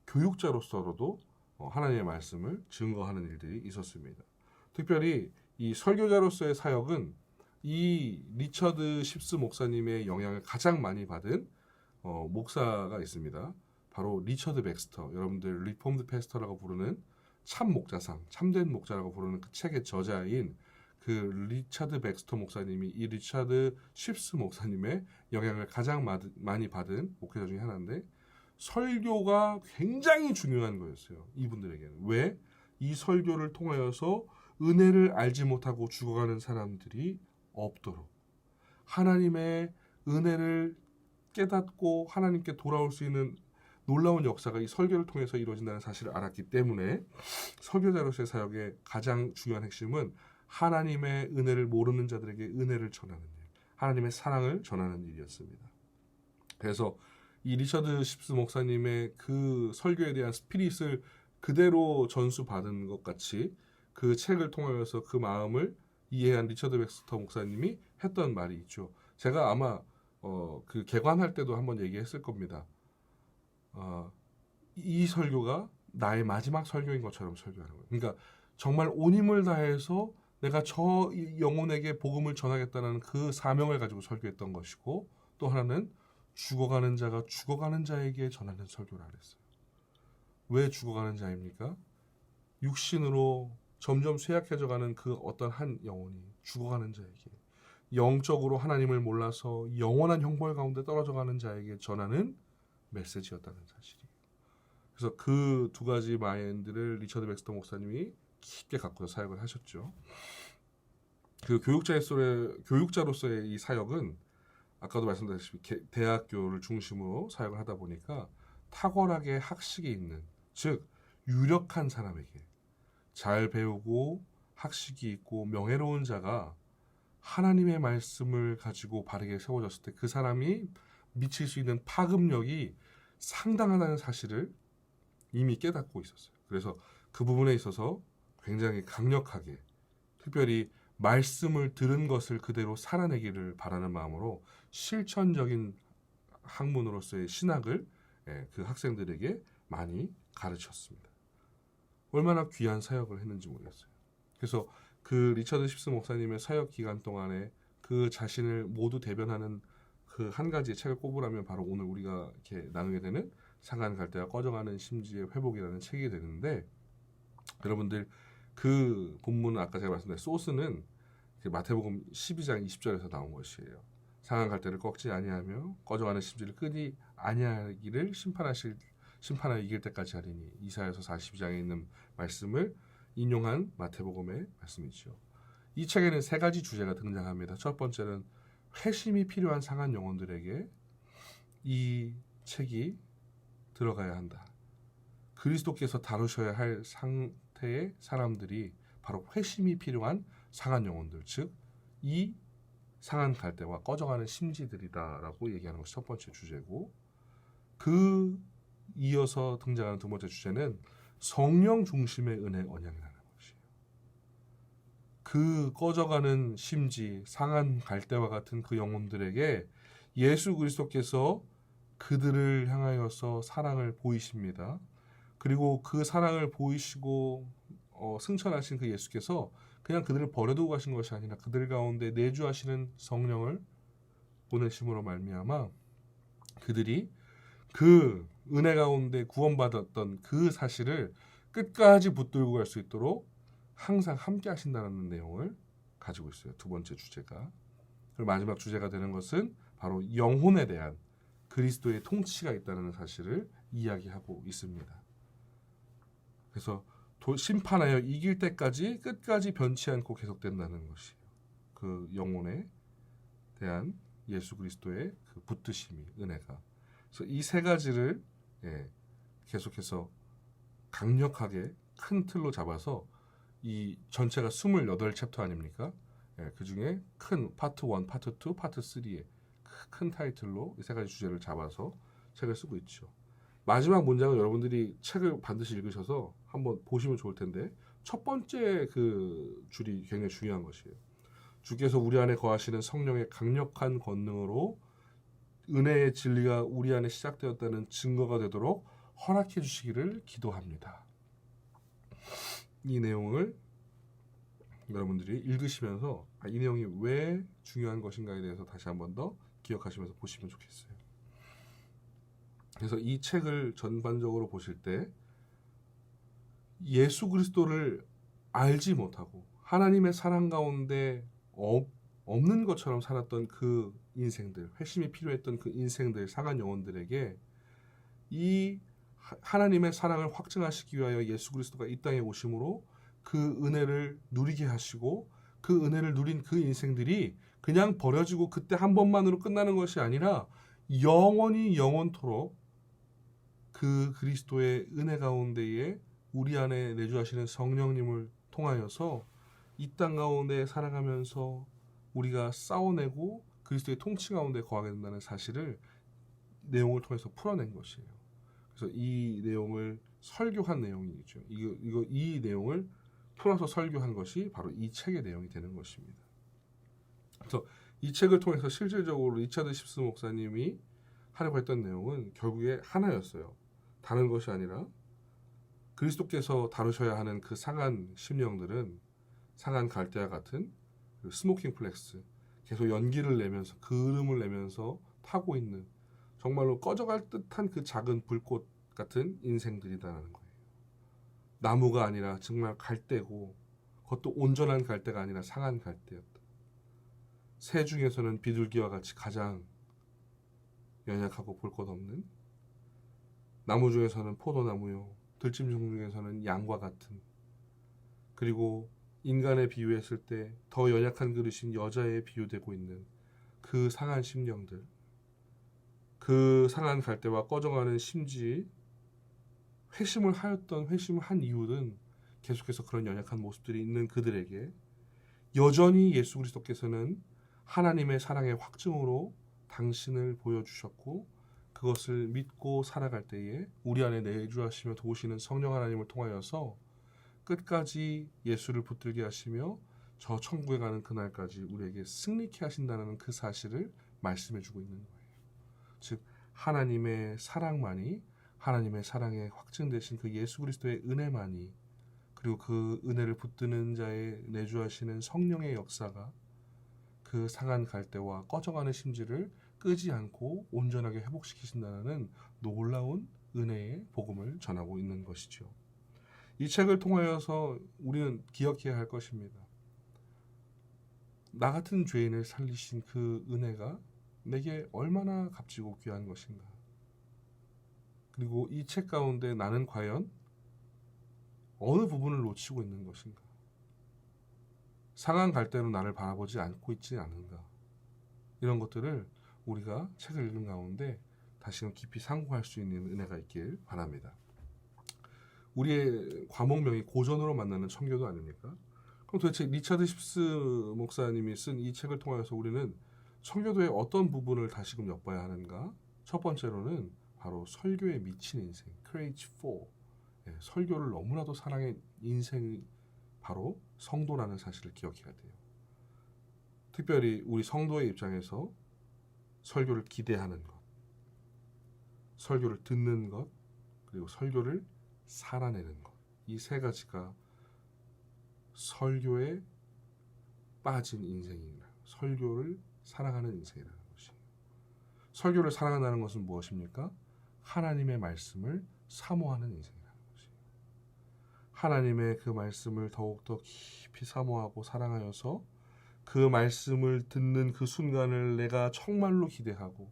교육자로서로도 하나님의 말씀을 증거하는 일들이 있었습니다. 특별히 이 설교자로서의 사역은 이 리처드 십스 목사님의 영향을 가장 많이 받은 목사가 있습니다. 바로 리처드 백스터, 여러분들 리폼드 패스터라고 부르는 참 목자상, 참된 목자라고 부르는 그 책의 저자인 그 리처드 백스터 목사님이 이 리처드 십스 목사님의 영향을 가장 많이 받은 목회자 중에 하나인데 설교가 굉장히 중요한 거였어요. 이분들에게는. 왜? 이 설교를 통하여서 은혜를 알지 못하고 죽어가는 사람들이 없도록 하나님의 은혜를 깨닫고 하나님께 돌아올 수 있는 놀라운 역사가 이 설교를 통해서 이루어진다는 사실을 알았기 때문에 설교자로서의 사역의 가장 중요한 핵심은 하나님의 은혜를 모르는 자들에게 은혜를 전하는 일, 하나님의 사랑을 전하는 일이었습니다. 그래서 이 리처드 십스 목사님의 그 설교에 대한 스피릿을 그대로 전수받은 것 같이 그 책을 통하여서 그 마음을 이해한 리처드 백스터 목사님이 했던 말이 있죠. 제가 아마 그 개관할 때도 한번 얘기했을 겁니다. 이 설교가 나의 마지막 설교인 것처럼 설교하는 거예요. 그러니까 정말 온 힘을 다해서 내가 저 영혼에게 복음을 전하겠다는 그 사명을 가지고 설교했던 것이고 또 하나는 죽어가는 자가 죽어가는 자에게 전하는 설교를 했어요. 왜 죽어가는 자입니까? 육신으로 점점 쇠약해져가는 그 어떤 한 영혼이 죽어가는 자에게 영적으로 하나님을 몰라서 영원한 형벌 가운데 떨어져가는 자에게 전하는 메시지였다는 사실이에요. 그래서 그 두 가지 마인드를 리처드 백스터 목사님이 깊게 갖고서 사역을 하셨죠. 그 교육자로서의 이 사역은 아까도 말씀드렸다시피 대학교를 중심으로 사역을 하다 보니까 탁월하게 학식이 있는, 즉 유력한 사람에게 잘 배우고 학식이 있고 명예로운 자가 하나님의 말씀을 가지고 바르게 세워졌을 때 그 사람이 미칠 수 있는 파급력이 상당하다는 사실을 이미 깨닫고 있었어요. 그래서 그 부분에 있어서 굉장히 강력하게 특별히 말씀을 들은 것을 그대로 살아내기를 바라는 마음으로 실천적인 학문으로서의 신학을 그 학생들에게 많이 가르쳤습니다. 얼마나 귀한 사역을 했는지 모르겠어요. 그래서 그 리처드 십스 목사님의 사역 기간 동안에 그 자신을 모두 대변하는 그 한 가지의 책을 꼽으라면 바로 오늘 우리가 이렇게 나누게 되는 상한 갈대와 꺼져가는 심지의 회복이라는 책이 되는데 여러분들 그 본문은 아까 제가 말씀드린 소스는 마태복음 12장 20절에서 나온 것이에요. 상한 갈대를 꺾지 아니하며 꺼져가는 심지를 끄지 아니하기를 심판하여 이길 때까지 하리니. 이사야서 42장에 있는 말씀을 인용한 마태복음의 말씀이죠. 이 책에는 세 가지 주제가 등장합니다. 첫 번째는 회심이 필요한 상한 영혼들에게 이 책이 들어가야 한다. 그리스도께서 다루셔야 할 상태의 사람들이 바로 회심이 필요한 상한 영혼들, 즉 이 상한 갈대와 꺼져가는 심지들이다라고 얘기하는 것이 첫 번째 주제고, 그 이어서 등장하는 두 번째 주제는 성령 중심의 은혜 언약이라는 것이에요. 그 꺼져가는 심지, 상한 갈대와 같은 그 영혼들에게 예수 그리스도께서 그들을 향하여서 사랑을 보이십니다. 그리고 그 사랑을 보이시고 승천하신 그 예수께서 그냥 그들을 버려두고 가신 것이 아니라 그들 가운데 내주하시는 성령을 보내심으로 말미암아 그들이 그 은혜 가운데 구원받았던 그 사실을 끝까지 붙들고 갈 수 있도록 항상 함께 하신다는 내용을 가지고 있어요. 두 번째 주제가. 그리고 마지막 주제가 되는 것은 바로 영혼에 대한 그리스도의 통치가 있다는 사실을 이야기하고 있습니다. 그래서 심판하여 이길 때까지 끝까지 변치 않고 계속된다는 것이에요. 그 영혼에 대한 예수 그리스도의 그 붙드심이, 은혜가. 그래서 이 세 가지를 계속해서 강력하게 큰 틀로 잡아서 이 전체가 28챕터 아닙니까? 그 중에 큰 파트 1, 파트 2, 파트 3의 큰 타이틀로 이 세 가지 주제를 잡아서 책을 쓰고 있죠. 마지막 문장은 여러분들이 책을 반드시 읽으셔서 한번 보시면 좋을 텐데, 첫 번째 그 줄이 굉장히 중요한 것이에요. 주께서 우리 안에 거하시는 성령의 강력한 권능으로 은혜의 진리가 우리 안에 시작되었다는 증거가 되도록 허락해 주시기를 기도합니다. 이 내용을 여러분들이 읽으시면서 이 내용이 왜 중요한 것인가에 대해서 다시 한번 더 기억하시면서 보시면 좋겠어요. 그래서 이 책을 전반적으로 보실 때 예수 그리스도를 알지 못하고 하나님의 사랑 가운데 없는 것처럼 살았던 그 인생들, 회심이 필요했던 그 인생들, 상한 영혼들에게 이 하나님의 사랑을 확증하시기 위하여 예수 그리스도가 이 땅에 오심으로 그 은혜를 누리게 하시고, 그 은혜를 누린 그 인생들이 그냥 버려지고 그때 한 번만으로 끝나는 것이 아니라 영원히 영원토록 그 그리스도의 은혜 가운데에 우리 안에 내주하시는 성령님을 통하여서 이 땅 가운데 살아가면서 우리가 싸워내고 그리스도의 통치 가운데 거하게 된다는 사실을 내용을 통해서 풀어낸 것이에요. 그래서 이 내용을 설교한 내용이죠. 이 내용을 풀어서 설교한 것이 바로 이 책의 내용이 되는 것입니다. 그래서 이 책을 통해서 실질적으로 리차드 십스 목사님이 하려고 했던 내용은 결국에 하나였어요. 다른 것이 아니라 그리스도께서 다루셔야 하는 그 상한 심령들은 상한 갈대와 같은 그 스모킹 플렉스, 계속 연기를 내면서 그름을 내면서 타고 있는, 정말로 꺼져갈 듯한 그 작은 불꽃 같은 인생들이다라는 거예요. 나무가 아니라 정말 갈대고, 그것도 온전한 갈대가 아니라 상한 갈대였다. 새 중에서는 비둘기와 같이 가장 연약하고 볼 것 없는, 나무 중에서는 포도나무요, 들짐승 중에서는 양과 같은, 그리고 인간에 비유했을 때 더 연약한 그릇인 여자에 비유되고 있는 그 상한 심령들, 그 상한 갈대와 꺼져가는 심지, 회심을 한 이유는 계속해서 그런 연약한 모습들이 있는 그들에게 여전히 예수 그리스도께서는 하나님의 사랑의 확증으로 당신을 보여주셨고, 그것을 믿고 살아갈 때에 우리 안에 내주하시며 도우시는 성령 하나님을 통하여서 끝까지 예수를 붙들게 하시며 저 천국에 가는 그날까지 우리에게 승리케 하신다는 그 사실을 말씀해 주고 있는 거예요. 즉 하나님의 사랑만이, 하나님의 사랑에 확증되신 그 예수 그리스도의 은혜만이, 그리고 그 은혜를 붙드는 자에 내주하시는 성령의 역사가 그 상한 갈대와 꺼져가는 심지를 끄지 않고 온전하게 회복시키신다는 놀라운 은혜의 복음을 전하고 있는 것이죠. 이 책을 통하여서 우리는 기억해야 할 것입니다. 나 같은 죄인을 살리신 그 은혜가 내게 얼마나 값지고 귀한 것인가. 그리고 이 책 가운데 나는 과연 어느 부분을 놓치고 있는 것인가. 상한 갈대로 나를 바라보지 않고 있지 않은가. 이런 것들을 우리가 책을 읽는 가운데 다시금 깊이 상고할 수 있는 은혜가 있길 바랍니다. 우리의 과목명이 고전으로 만나는 청교도 아닙니까? 그럼 도대체 리차드 십스 목사님이 쓴 이 책을 통해서 우리는 청교도의 어떤 부분을 다시금 엿봐야 하는가? 첫 번째로는 바로 설교에 미친 인생, Courage for. 설교를 너무나도 사랑한 인생이 바로 성도라는 사실을 기억해야 돼요. 특별히 우리 성도의 입장에서 설교를 기대하는 것, 설교를 듣는 것, 그리고 설교를 살아내는 것. 이 세 가지가 설교에 빠진 인생이라, 설교를 사랑하는 인생이라는 것이에요. 설교를 사랑한다는 것은 무엇입니까? 하나님의 말씀을 사모하는 인생이라는 것이에요. 하나님의 그 말씀을 더욱더 깊이 사모하고 사랑하여서 그 말씀을 듣는 그 순간을 내가 정말로 기대하고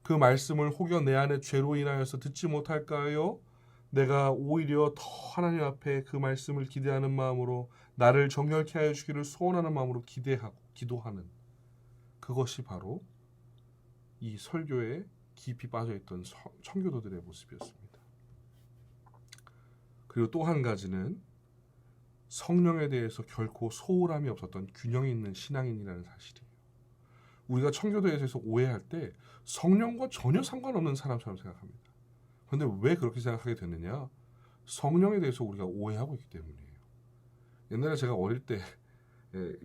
그 말씀을 혹여 내 안에 죄로 인하여서 듣지 못할까요? 내가 오히려 더 하나님 앞에 그 말씀을 기대하는 마음으로 나를 정결케 하여 주기를 소원하는 마음으로 기대하고 기도하는 그것이 바로 이 설교에 깊이 빠져있던 청교도들의 모습이었습니다. 그리고 또 한 가지는 성령에 대해서 결코 소홀함이 없었던 균형 있는 신앙인이라는 사실이에요. 우리가 청교도에 대해서 오해할 때 성령과 전혀 상관없는 사람처럼 생각합니다. 그런데 왜 그렇게 생각하게 됐느냐? 성령에 대해서 우리가 오해하고 있기 때문이에요. 옛날에 제가 어릴 때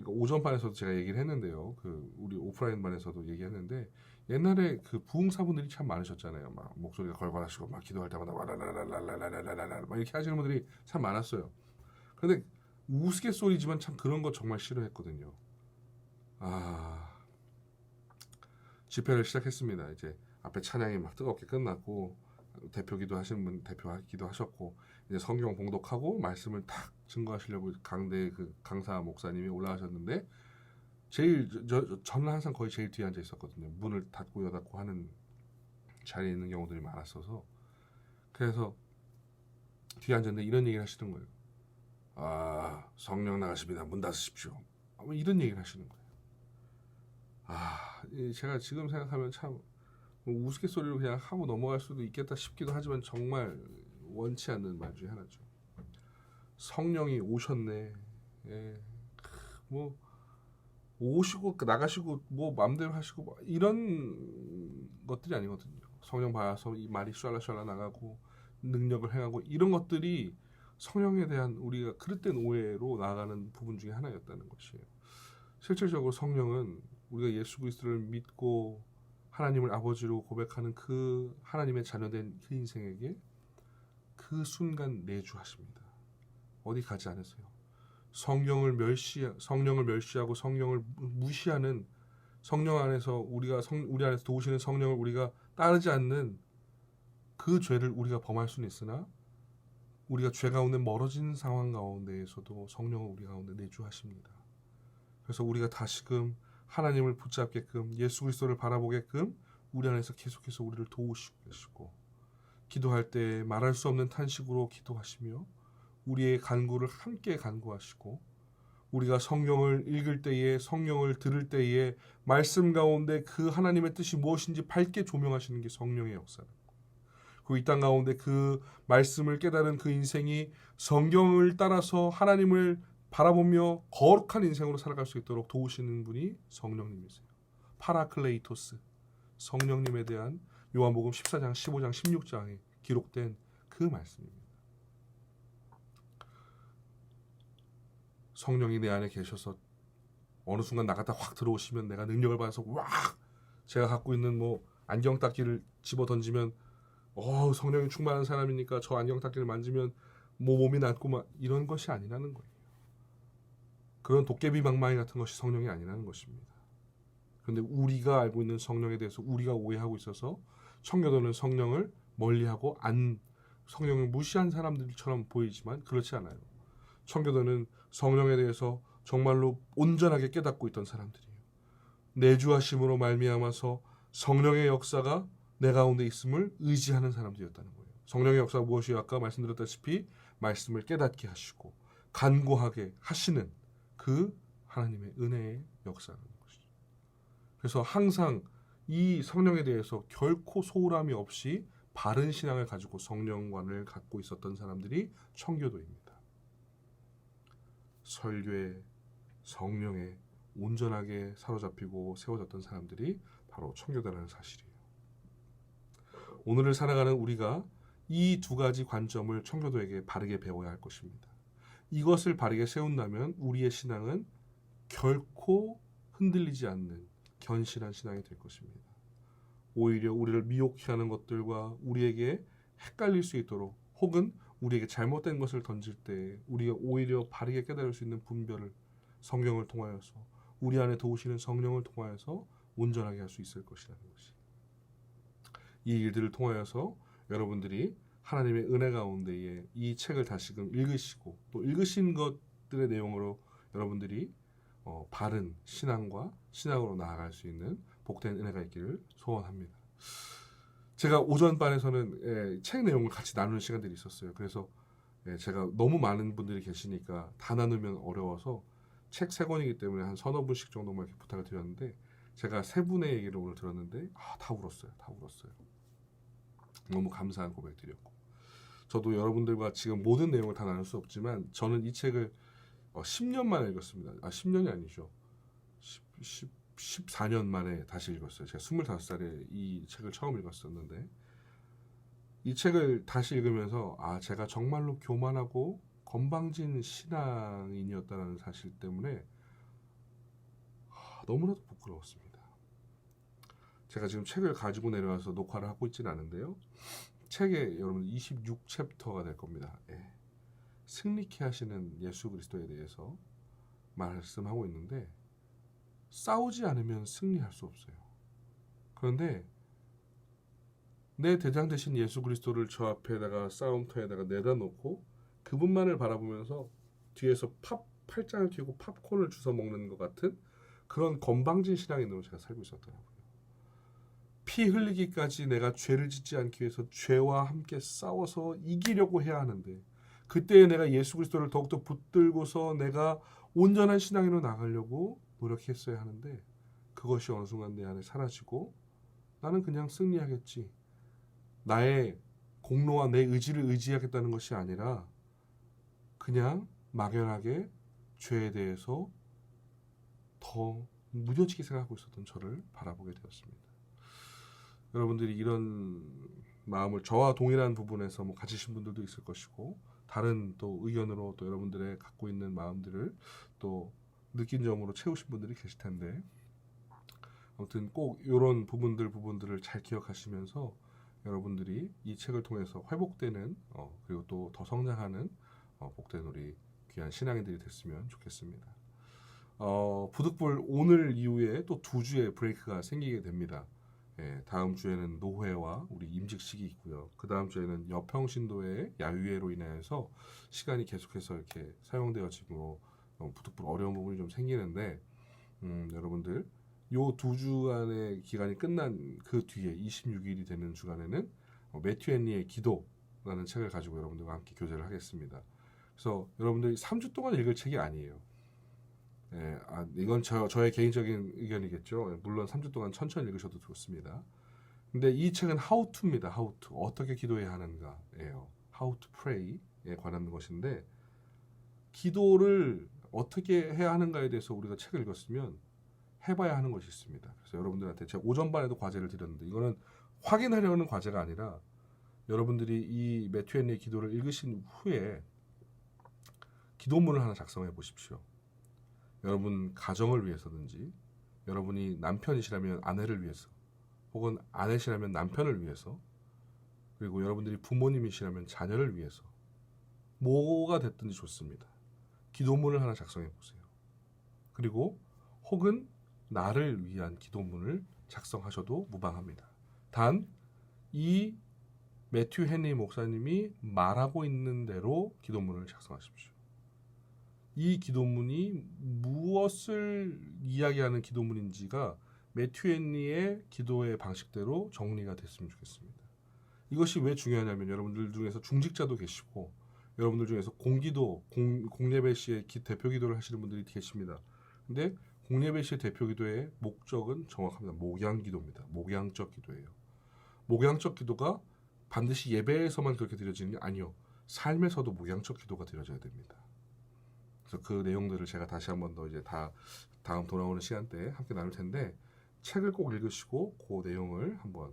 오전반에서도 제가 얘기를 했는데요. 그 우리 오프라인 반에서도 얘기했는데 옛날에 그 부흥사분들이 참 많으셨잖아요. 막 목소리가 걸걸하시고 막 기도할 때마다 와라라라라라라라라 막 이렇게 하시는 분들이 참 많았어요. 그런데 우스갯소리지만 참 그런 거 정말 싫어했거든요. 집회를 시작했습니다. 이제 앞에 찬양이 막 뜨겁게 끝났고 대표기도 하시는 분 대표기도 하셨고 이제 성경 봉독하고 말씀을 탁 증거하시려고 강대 그 강사 목사님이 올라가셨는데 저는 항상 거의 제일 뒤에 앉아 있었거든요. 문을 닫고 여닫고 하는 자리에 있는 경우들이 많았어서 그래서 뒤에 앉았는데 이런 얘기를 하시는 거예요. 성령 나가십니다. 문 닫으십시오. 이런 얘기를 하시는 거예요. 제가 지금 생각하면 참 우스갯소리로 그냥 하고 넘어갈 수도 있겠다 싶기도 하지만 정말 원치 않는 말 중에 하나죠. 성령이 오셨네. 뭐 오시고 나가시고 뭐 마음대로 하시고 뭐 이런 것들이 아니거든요. 성령 받아서 이 말이 샬라샬라 나가고 능력을 행하고 이런 것들이 성령에 대한 우리가 그릇된 오해로 나아가는 부분 중에 하나였다는 것이에요. 실질적으로 성령은 우리가 예수 그리스도를 믿고 하나님을 아버지로 고백하는 그 하나님의 자녀된 그 인생에게 그 순간 내주하십니다. 어디 가지 않으세요. 성령을 멸시하고 성령을 무시하는 성령 안에서 우리 안에서 도우시는 성령을 우리가 따르지 않는 그 죄를 우리가 범할 수는 있으나 우리가 죄 가운데 멀어진 상황 가운데에서도 성령을 우리 가운데 내주하십니다. 그래서 우리가 다시금 하나님을 붙잡게끔 예수 그리스도를 바라보게끔 우리 안에서 계속해서 우리를 도우시고 계시고 기도할 때 말할 수 없는 탄식으로 기도하시며 우리의 간구를 함께 간구하시고 우리가 성경을 읽을 때에 성령을 들을 때에 말씀 가운데 그 하나님의 뜻이 무엇인지 밝게 조명하시는 게 성령의 역사입니다. 그리고 이 땅 가운데 그 말씀을 깨달은 그 인생이 성경을 따라서 하나님을 바라보며 거룩한 인생으로 살아갈 수 있도록 도우시는 분이 성령님이세요. 파라클레이토스, 성령님에 대한 요한복음 14장, 15장, 16장에 기록된 그 말씀입니다. 성령이 내 안에 계셔서 어느 순간 나갔다 확 들어오시면 내가 능력을 받아서 제가 갖고 있는 뭐 안경 닦기를 집어 던지면 성령이 충만한 사람이니까 저 안경 닦기를 만지면 뭐 몸이 낫고 막 이런 것이 아니라는 거예요. 그런 도깨비 방망이 같은 것이 성령이 아니라는 것입니다. 그런데 우리가 알고 있는 성령에 대해서 우리가 오해하고 있어서 청교도는 성령을 멀리하고 성령을 무시한 사람들처럼 보이지만 그렇지 않아요. 청교도는 성령에 대해서 정말로 온전하게 깨닫고 있던 사람들이에요. 내주하심으로 말미암아서 성령의 역사가 내 가운데 있음을 의지하는 사람들이었다는 거예요. 성령의 역사가 무엇이요? 아까 말씀드렸다시피 말씀을 깨닫게 하시고 간구하게 하시는 그 하나님의 은혜의 역사라는 것이죠. 그래서 항상 이 성령에 대해서 결코 소홀함이 없이 바른 신앙을 가지고 성령관을 갖고 있었던 사람들이 청교도입니다. 설교에 성령에 온전하게 사로잡히고 세워졌던 사람들이 바로 청교도라는 사실이에요. 오늘을 살아가는 우리가 이 두 가지 관점을 청교도에게 바르게 배워야 할 것입니다. 이것을 바르게 세운다면 우리의 신앙은 결코 흔들리지 않는 견실한 신앙이 될 것입니다. 오히려 우리를 미혹해 하는 것들과 우리에게 헷갈릴 수 있도록 혹은 우리에게 잘못된 것을 던질 때 우리가 오히려 바르게 깨달을 수 있는 분별을 성경을 통하여서 우리 안에 도우시는 성령을 통하여서 온전하게 할 수 있을 것이라는 것이. 이 일들을 통하여서 여러분들이 하나님의 은혜 가운데에 이 책을 다시금 읽으시고 또 읽으신 것들의 내용으로 여러분들이 바른 신앙과 신앙으로 나아갈 수 있는 복된 은혜가 있기를 소원합니다. 제가 오전반에서는 책 내용을 같이 나누는 시간들이 있었어요. 그래서 제가 너무 많은 분들이 계시니까 다 나누면 어려워서 책 3권이기 때문에 한 서너 분씩 정도만 이렇게 부탁을 드렸는데 제가 3분의 얘기를 오늘 들었는데 다 울었어요. 다 울었어요. 너무 감사한 고백드렸고 저도 여러분들과 지금 모든 내용을 다 나눌 수 없지만 저는 이 책을 10년 만에 읽었습니다. 10년이 아니죠. 14년 만에 다시 읽었어요. 제가 25살에 이 책을 처음 읽었었는데 이 책을 다시 읽으면서 제가 정말로 교만하고 건방진 신앙인이었다는 사실 때문에 너무나도 부끄러웠습니다. 제가 지금 책을 가지고 내려와서 녹화를 하고 있지는 않은데요. 책에 여러분 26챕터가 될 겁니다. 승리케 하시는 예수 그리스도에 대해서 말씀하고 있는데 싸우지 않으면 승리할 수 없어요. 그런데 내 대장 되신 예수 그리스도를 저 앞에다가 싸움터에다가 내다 놓고 그분만을 바라보면서 뒤에서 팔짱을 끼고 팝콘을 주워 먹는 것 같은 그런 건방진 신앙인으로 제가 살고 있었더라고요. 피 흘리기까지 내가 죄를 짓지 않기 위해서 죄와 함께 싸워서 이기려고 해야 하는데 그때에 내가 예수 그리스도를 더욱더 붙들고서 내가 온전한 신앙인으로 나가려고 노력했어야 하는데 그것이 어느 순간 내 안에 사라지고 나는 그냥 승리하겠지. 나의 공로와 내 의지를 의지하겠다는 것이 아니라 그냥 막연하게 죄에 대해서 더 무뎌지게 생각하고 있었던 저를 바라보게 되었습니다. 여러분들이 이런 마음을 저와 동일한 부분에서 가지신 분들도 있을 것이고 다른 또 의견으로 또 여러분들의 갖고 있는 마음들을 또 느낀 점으로 채우신 분들이 계실 텐데 아무튼 꼭 이런 부분들을 잘 기억하시면서 여러분들이 이 책을 통해서 회복되는 그리고 또 더 성장하는 복된 우리 귀한 신앙인들이 됐으면 좋겠습니다. 부득불 오늘 이후에 또 2주의 브레이크가 생기게 됩니다. 다음 주에는 노회와 우리 임직식이 있고요. 그 다음 주에는 여평신도의 야유회로 인해서 시간이 계속해서 이렇게 사용되어지고 부득불 어려운 부분이 좀 생기는데 여러분들 요 2주간의 기간이 끝난 그 뒤에 26일이 되는 주간에는 매튜 헨리의 기도라는 책을 가지고 여러분들과 함께 교제를 하겠습니다. 그래서 여러분들이 3주 동안 읽을 책이 아니에요. 이건 저의 개인적인 의견이겠죠. 물론 3주 동안 천천히 읽으셔도 좋습니다. 근데 이 책은 how to입니다. how to. 어떻게 기도해야 하는가예요. how to pray에 관한 것인데 기도를 어떻게 해야 하는가에 대해서 우리가 책을 읽었으면 해봐야 하는 것이 있습니다. 그래서 여러분들한테 제가 오전반에도 과제를 드렸는데 이거는 확인하려는 과제가 아니라 여러분들이 이 매튜 헨리의 기도를 읽으신 후에 기도문을 하나 작성해 보십시오. 여러분 가정을 위해서든지 여러분이 남편이시라면 아내를 위해서 혹은 아내시라면 남편을 위해서 그리고 여러분들이 부모님이시라면 자녀를 위해서 뭐가 됐든지 좋습니다. 기도문을 하나 작성해 보세요. 그리고 혹은 나를 위한 기도문을 작성하셔도 무방합니다. 단 이 매튜 헨리 목사님이 말하고 있는 대로 기도문을 작성하십시오. 이 기도문이 무엇을 이야기하는 기도문인지가 매튜 헨리의 기도의 방식대로 정리가 됐으면 좋겠습니다. 이것이 왜 중요하냐면 여러분들 중에서 중직자도 계시고 여러분들 중에서 공기도, 공예배 시의 대표 기도를 하시는 분들이 계십니다. 근데 공예배 시의 대표 기도의 목적은 정확합니다. 목양 기도입니다. 목양적 기도예요. 목양적 기도가 반드시 예배에서만 그렇게 드려지는 게 아니요. 삶에서도 목양적 기도가 드려져야 됩니다. 그래서 그 내용들을 제가 다시 한 번 더 이제 다음 돌아오는 시간대에 함께 나눌 텐데 책을 꼭 읽으시고 그 내용을 한번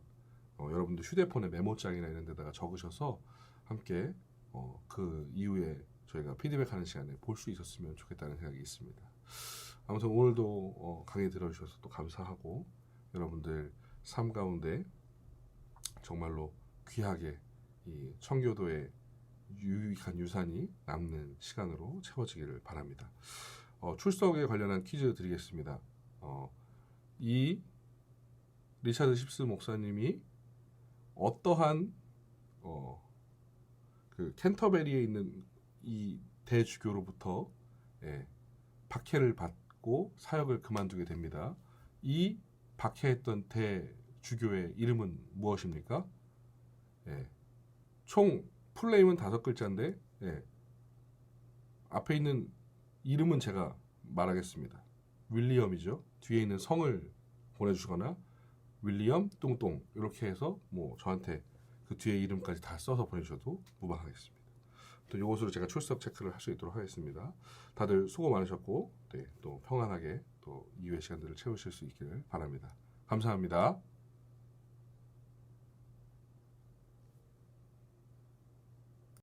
여러분들 휴대폰에 메모장이나 이런 데다가 적으셔서 함께 그 이후에 저희가 피드백하는 시간에 볼 수 있었으면 좋겠다는 생각이 있습니다. 아무튼 오늘도 강의 들어주셔서 또 감사하고 여러분들 삶 가운데 정말로 귀하게 이 청교도의 유익한 유산이 남는 시간으로 채워지기를 바랍니다. 출석에 관련한 퀴즈 드리겠습니다. 이 리차드 십스 목사님이 어떠한 그 캔터베리에 있는 이 대주교로부터 박해를 받고 사역을 그만두게 됩니다. 이 박해했던 대주교의 이름은 무엇입니까? 총 풀네임은 5글자인데 앞에 있는 이름은 제가 말하겠습니다. 윌리엄이죠. 뒤에 있는 성을 보내주거나 윌리엄 똥똥 이렇게 해서 뭐 저한테 그 뒤에 이름까지 다 써서 보내주셔도 무방하겠습니다. 또 이것으로 제가 출석 체크를 할 수 있도록 하겠습니다. 다들 수고 많으셨고 또 평안하게 또 이후의 시간들을 채우실 수 있기를 바랍니다. 감사합니다.